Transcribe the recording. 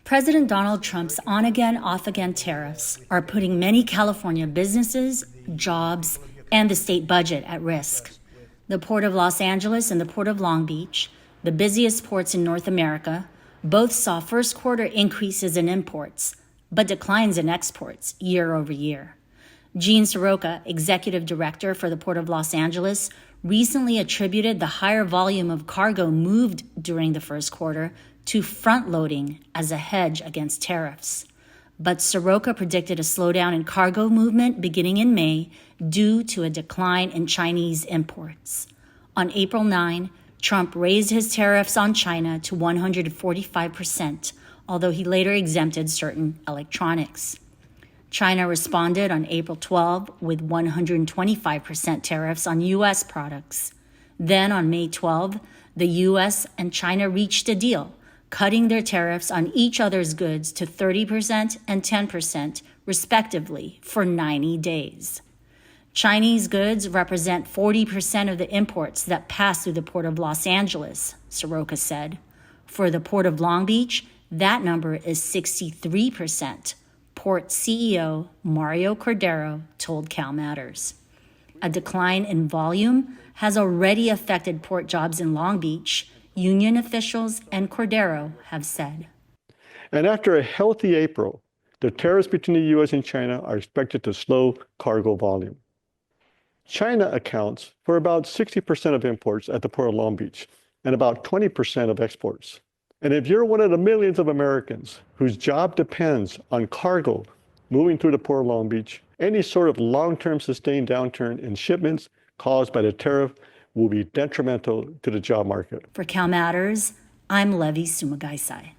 President Donald Trump's on-again, off-again tariffs are putting many California businesses, jobs, and the state budget at risk. The Port of Los Angeles and the Port of Long Beach, the busiest ports in North America, both saw first quarter increases in imports, but declines in exports year over year. Gene Soroka, executive director for the Port of Los Angeles, recently attributed the higher volume of cargo moved during the first quarter to front-loading as a hedge against tariffs. But Soroka predicted a slowdown in cargo movement beginning in May due to a decline in Chinese imports. On April 9, Trump raised his tariffs on China to 145%, although he later exempted certain electronics. China responded on April 12 with 125% tariffs on U.S. products. Then on May 12, the U.S. and China reached a deal, cutting their tariffs on each other's goods to 30% and 10%, respectively, for 90 days. Chinese goods represent 40% of the imports that pass through the Port of Los Angeles, Soroka said. For the Port of Long Beach, that number is 63%, Port CEO Mario Cordero told CalMatters. A decline in volume has already affected port jobs in Long Beach, union officials and Cordero have said. And after a healthy April, the tariffs between the U.S. and China are expected to slow cargo volume. China accounts for about 60% of imports at the Port of Long Beach and about 20% of exports. And if you're one of the millions of Americans whose job depends on cargo moving through the Port of Long Beach, any sort of long-term sustained downturn in shipments caused by the tariff will be detrimental to the job market. For CalMatters, I'm Levi Sumagaisai.